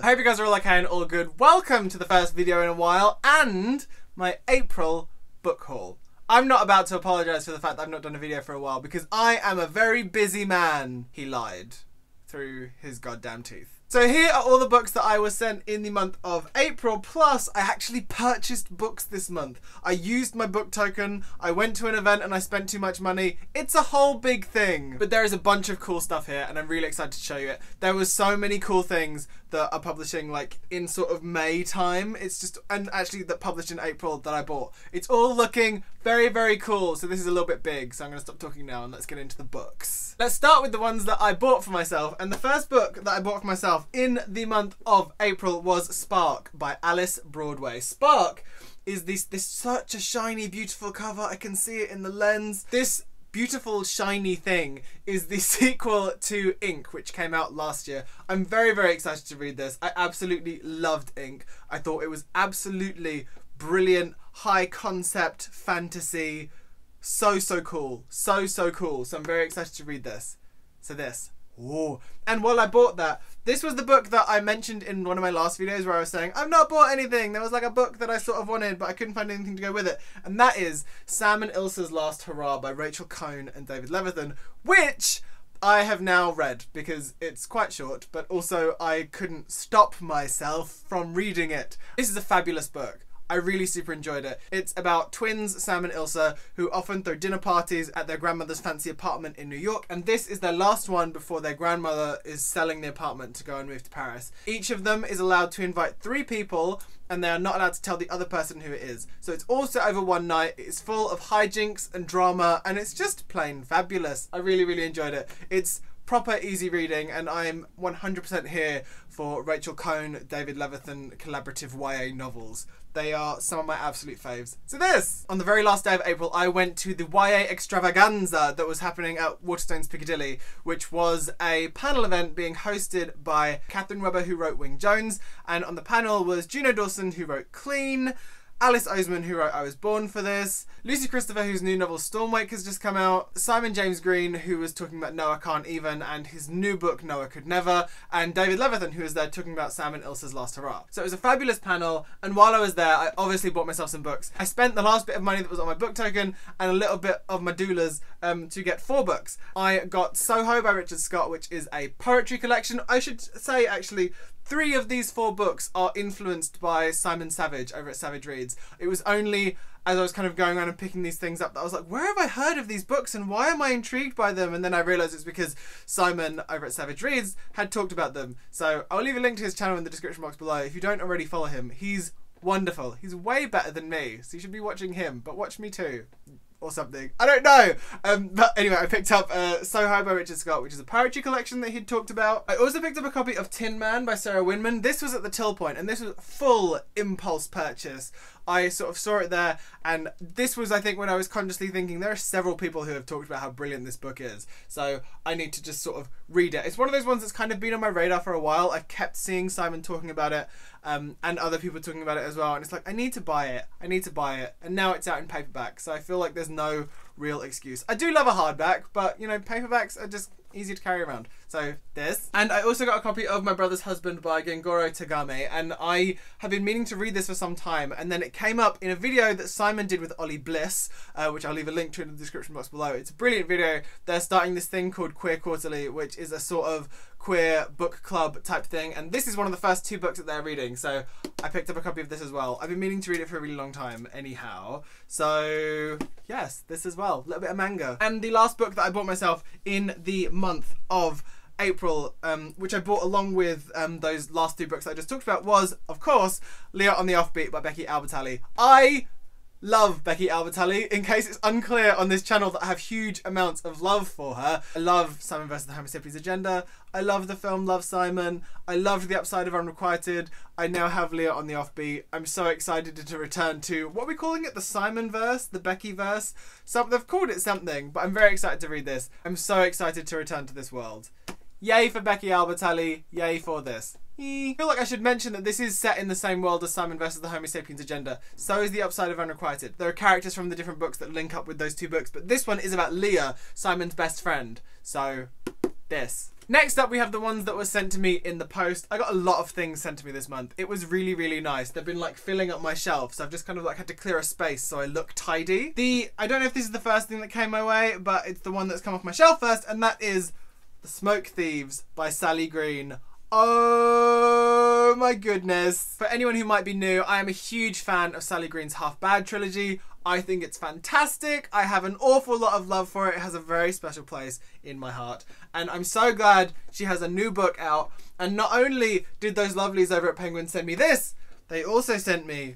I hope you guys are all okay and all good. Welcome to the first video in a while and my April book haul. I'm not about to apologise for the fact that I've not done a video for a while because I am a very busy man. He lied through his goddamn teeth. So here are all the books that I was sent in the month of April, plus I actually purchased books this month. I used my book token, I went to an event and I spent too much money. It's a whole big thing. But there is a bunch of cool stuff here and I'm really excited to show you it. There was so many cool things that are publishing like in sort of May time. It's just, and actually that published in April that I bought. It's all looking very, very cool. So this is a little bit big, so I'm gonna stop talking now and let's get into the books. Let's start with the ones that I bought for myself. And the first book that I bought for myself in the month of April was Spark by Alice Broadway. Spark is this such a shiny, beautiful cover. I can see it in the lens. This beautiful shiny thing is the sequel to Ink, which came out last year. I'm very, very excited to read this. I absolutely loved Ink. I thought it was absolutely brilliant, high concept fantasy. So cool. So cool. So I'm very excited to read this. So this. Ooh. And while I bought that, this was the book that I mentioned in one of my last videos where I was saying, I've not bought anything. There was like a book that I sort of wanted, but I couldn't find anything to go with it. And that is Sam and Ilsa's Last Hurrah by Rachel Cohn and David Levithan, which I have now read because it's quite short, but also I couldn't stop myself from reading it. This is a fabulous book. I really super enjoyed it. It's about twins, Sam and Ilsa, who often throw dinner parties at their grandmother's fancy apartment in New York, and this is their last one before their grandmother is selling the apartment to go and move to Paris. Each of them is allowed to invite 3 people, and they are not allowed to tell the other person who it is. So it's all set over one night, it's full of hijinks and drama, and it's just plain fabulous. I really, really enjoyed it. It's proper easy reading, and I'm 100% here for Rachel Cohn, David Levithan collaborative YA novels. They are some of my absolute faves. So this! On the very last day of April, I went to the YA Extravaganza that was happening at Waterstones Piccadilly, which was a panel event being hosted by Catherine Webber, who wrote Wing Jones, and on the panel was Juno Dawson, who wrote Clean, Alice Oseman, who wrote I Was Born for This, Lucy Christopher, whose new novel Stormwake has just come out, Simon James Green, who was talking about Noah Can't Even and his new book Noah Could Never, and David Levithan, who was there talking about Sam and Ilsa's Last Hurrah. So it was a fabulous panel, and while I was there I obviously bought myself some books. I spent the last bit of money that was on my book token and a little bit of my doulas to get 4 books. I got Soho by Richard Scott, which is a poetry collection. I should say actually 3 of these 4 books are influenced by Simon Savage over at Savage Reads. It was only as I was kind of going around and picking these things up that I was like, where have I heard of these books and why am I intrigued by them? And then I realised it's because Simon over at Savage Reads had talked about them. So I'll leave a link to his channel in the description box below. If you don't already follow him, he's wonderful. He's way better than me, so you should be watching him, but watch me too. Or something. I don't know. But anyway, I picked up Soho by Richard Scott, which is a poetry collection that he'd talked about. I also picked up a copy of Tin Man by Sarah Winman. This was at the till point, and this was full impulse purchase. I sort of saw it there, and this was, I think, when I was consciously thinking there are several people who have talked about how brilliant this book is, so I need to just sort of read it. It's one of those ones that's kind of been on my radar for a while. I've kept seeing Simon talking about it, and other people talking about it as well, and it's like, I need to buy it, and now it's out in paperback, so I feel like there's no real excuse. I do love a hardback, but you know, paperbacks are just easy to carry around. So this. And I also got a copy of My Brother's Husband by Gengoro Tagame, and I have been meaning to read this for some time, and then it came up in a video that Simon did with Ollie Bliss, which I'll leave a link to in the description box below. It's a brilliant video. They're starting this thing called Queer Quarterly, which is a sort of queer book club type thing, and this is one of the first 2 books that they're reading, so I picked up a copy of this as well. I've been meaning to read it for a really long time anyhow, so yes, this as well, a little bit of manga. And the last book that I bought myself in the month of April, which I bought along with those last 2 books that I just talked about, was of course Leah on the Offbeat by Becky Albertalli. I love Becky Albertalli, in case it's unclear on this channel that I have huge amounts of love for her. I love Simon vs. the Homo Sapiens Agenda. I love the film Love, Simon. I loved The Upside of Unrequited. I now have Leah on the Offbeat. I'm so excited to return to, what are we calling it? The Simon verse? The Becky verse? They've called it something, but I'm very excited to read this. I'm so excited to return to this world. Yay for Becky Albertalli. Yay for this. I feel like I should mention that this is set in the same world as Simon vs. the Homo Sapiens Agenda. So is The Upside of Unrequited. There are characters from the different books that link up with those 2 books, but this one is about Leah, Simon's best friend. So, this. Next up, we have the ones that were sent to me in the post. I got a lot of things sent to me this month. It was really, really nice. They've been like filling up my shelf, so I've just kind of like had to clear a space so I look tidy. I don't know if this is the first thing that came my way, but it's the one that's come off my shelf first, and that is The Smoke Thieves by Sally Green. Oh my goodness. For anyone who might be new, I am a huge fan of Sally Green's Half Bad trilogy. I think it's fantastic. I have an awful lot of love for it. It has a very special place in my heart. And I'm so glad she has a new book out. And not only did those lovelies over at Penguin send me this, they also sent me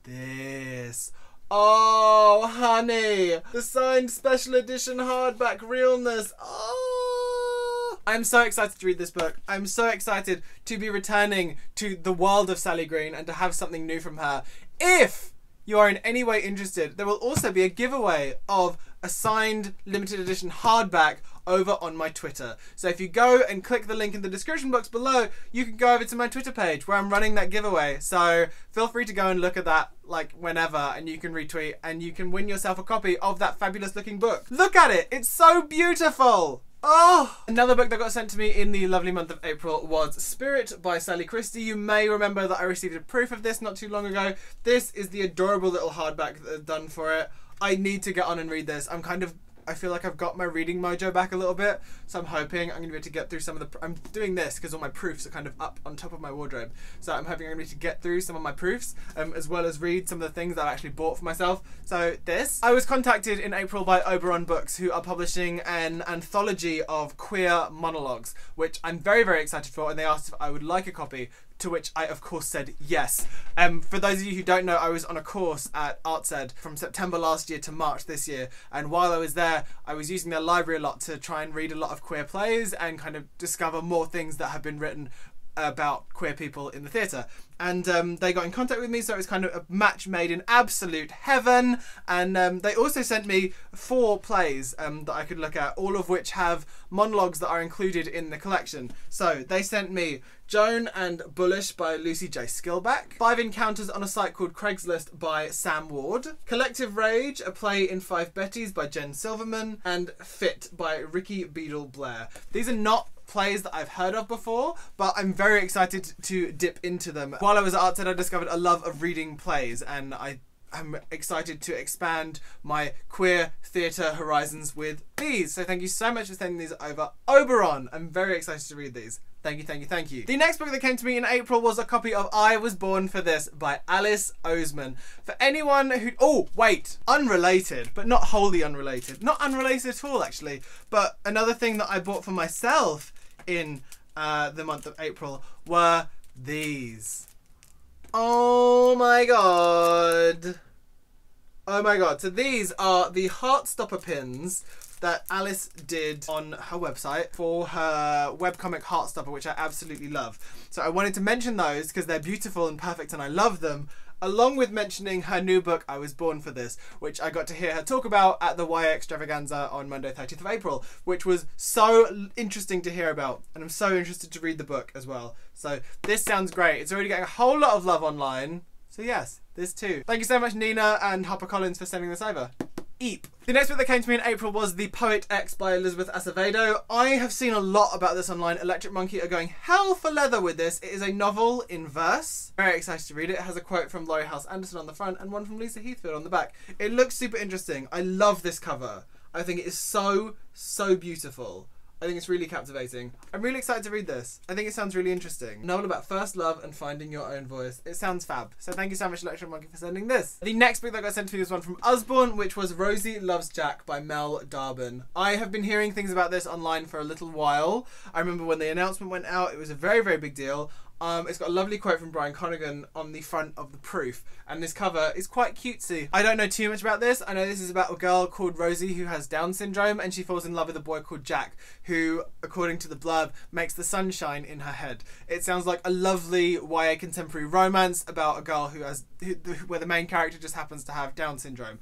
this. Oh, honey. The signed special edition hardback realness. Oh. I'm so excited to read this book. I'm so excited to be returning to the world of Sally Green and to have something new from her. If you are in any way interested, there will also be a giveaway of a signed limited edition hardback over on my Twitter. So if you go and click the link in the description box below, you can go over to my Twitter page where I'm running that giveaway. So feel free to go and look at that like whenever, and you can retweet and you can win yourself a copy of that fabulous looking book. Look at it, it's so beautiful. Oh! Another book that got sent to me in the lovely month of April was Spirit by Sally Christie. You may remember that I received a proof of this not too long ago. This is the adorable little hardback that I've done for it. I need to get on and read this. I feel like I've got my reading mojo back a little bit, so I'm hoping I'm going to be able to get through some of the... I'm doing this because all my proofs are kind of up on top of my wardrobe, so I'm hoping I'm going to be able to get through some of my proofs, as well as read some of the things that I've actually bought for myself. So this. I was contacted in April by Oberon Books, who are publishing an anthology of queer monologues, which I'm very, very excited for, and they asked if I would like a copy, to which I of course said yes. For those of you who don't know, I was on a course at ArtsEd from September last year to March this year, and while I was there I was using their library a lot to try and read a lot of queer plays and kind of discover more things that have been written about queer people in the theatre. And they got in contact with me, so it was kind of a match made in absolute heaven. And they also sent me 4 plays that I could look at, all of which have monologues that are included in the collection. So they sent me Joan and Bullish by Lucy J. Skillback, 5 Encounters on a Site Called Craigslist by Sam Ward, Collective Rage, a play in 5 Bettys by Jen Silverman, and Fit by Ricky Beadle Blair. These are not plays that I've heard of before, but I'm very excited to dip into them. While I was at ArtsEd, I discovered a love of reading plays, and I'm excited to expand my queer theatre horizons with these. So thank you so much for sending these over, Oberon. I'm very excited to read these. Thank you, thank you, thank you. The next book that came to me in April was a copy of I Was Born for This by Alice Oseman. For anyone who... Oh, wait. Unrelated, but not wholly unrelated. Not unrelated at all, actually. But another thing that I bought for myself in the month of April were these. Oh my god. Oh my god. So these are the Heartstopper pins that Alice did on her website for her webcomic Heartstopper, which I absolutely love. So I wanted to mention those because they're beautiful and perfect and I love them, along with mentioning her new book, I Was Born for This, which I got to hear her talk about at the YA Extravaganza on Monday 30th of April, which was so interesting to hear about, and I'm so interested to read the book as well. So this sounds great. It's already getting a whole lot of love online, so yes, this too. Thank you so much, Nina and HarperCollins, for sending this over. Eep. The next book that came to me in April was The Poet X by Elizabeth Acevedo. I have seen a lot about this online. Electric Monkey are going hell for leather with this. It is a novel in verse. Very excited to read it. It has a quote from Laurie House Anderson on the front and one from Lisa Heathfield on the back. It looks super interesting. I love this cover. I think it is so, so beautiful. I think it's really captivating. I'm really excited to read this. I think it sounds really interesting. A novel about first love and finding your own voice. It sounds fab. So thank you so much, Electric Monkey, for sending this. The next book that got sent to me was one from Usborne, which was Rosie Loves Jack by Mel Darbon. I have been hearing things about this online for a little while. I remember when the announcement went out, it was a very, very big deal. It's got a lovely quote from Brian Connigan on the front of the proof, and this cover is quite cutesy. I don't know too much about this. I know this is about a girl called Rosie who has Down syndrome, and she falls in love with a boy called Jack, who, according to the blurb, makes the sun shine in her head. It sounds like a lovely YA contemporary romance about a girl where the main character just happens to have Down syndrome.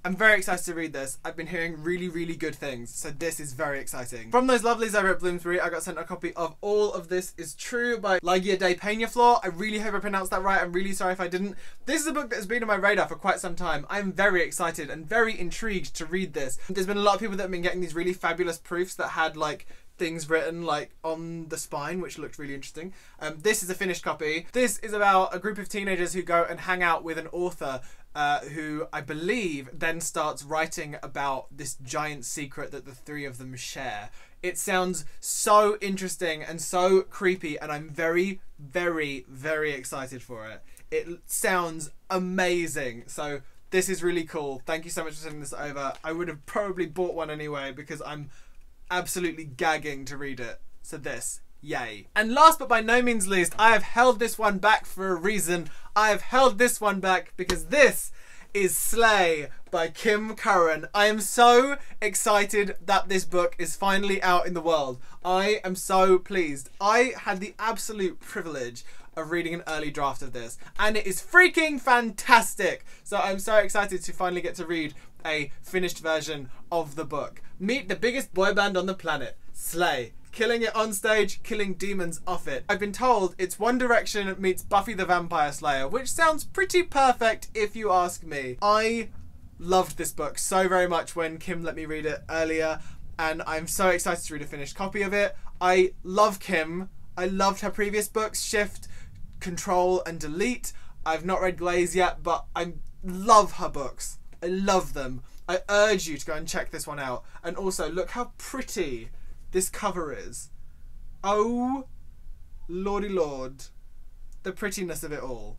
I'm very excited to read this. I've been hearing really, really good things, so this is very exciting. From those lovelies over at Bloomsbury, I got sent a copy of All of This Is True by Leah de Peñaflor. I really hope I pronounced that right. I'm really sorry if I didn't. This is a book that has been on my radar for quite some time. I'm very excited and very intrigued to read this. There's been a lot of people that have been getting these really fabulous proofs that had like things written like on the spine, which looked really interesting. This is a finished copy. This is about a group of teenagers who go and hang out with an author who I believe then starts writing about this giant secret that the three of them share. It sounds so interesting and so creepy, and I'm very, very, very excited for it. It sounds amazing. So this is really cool. Thank you so much for sending this over. I would have probably bought one anyway because I'm absolutely gagging to read it. So this, yay. And last but by no means least, I have held this one back for a reason. I have held this one back because this is Slay by Kim Curran. I am so excited that this book is finally out in the world. I am so pleased. I had the absolute privilege of reading an early draft of this, and it is freaking fantastic. So I'm so excited to finally get to read a finished version of the book. Meet the biggest boy band on the planet, Slay. Killing it on stage, killing demons off it. I've been told it's One Direction meets Buffy the Vampire Slayer, which sounds pretty perfect if you ask me. I loved this book so very much when Kim let me read it earlier, and I'm so excited to read a finished copy of it. I love Kim. I loved her previous books, Shift, Control and Delete. I've not read Glaze yet, but I love her books. I love them. I urge you to go and check this one out. And also, look how pretty this cover is. Oh, lordy lord. The prettiness of it all.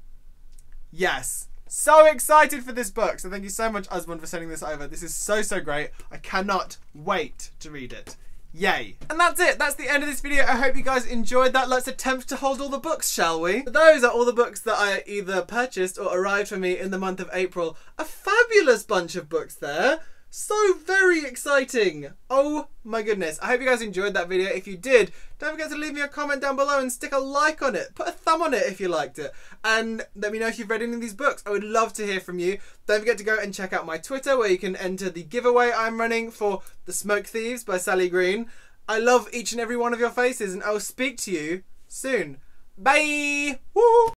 Yes. So excited for this book. So thank you so much, Osmond, for sending this over. This is so, so great. I cannot wait to read it. Yay. And that's it. That's the end of this video. I hope you guys enjoyed that. Let's attempt to hold all the books, shall we? Those are all the books that I either purchased or arrived for me in the month of April. A fabulous bunch of books there. So very exciting. Oh my goodness. I hope you guys enjoyed that video. If you did, don't forget to leave me a comment down below and stick a like on it. Put a thumb on it if you liked it. And let me know if you've read any of these books. I would love to hear from you. Don't forget to go and check out my Twitter where you can enter the giveaway I'm running for The Smoke Thieves by Sally Green. I love each and every one of your faces, and I'll speak to you soon. Bye! Woo!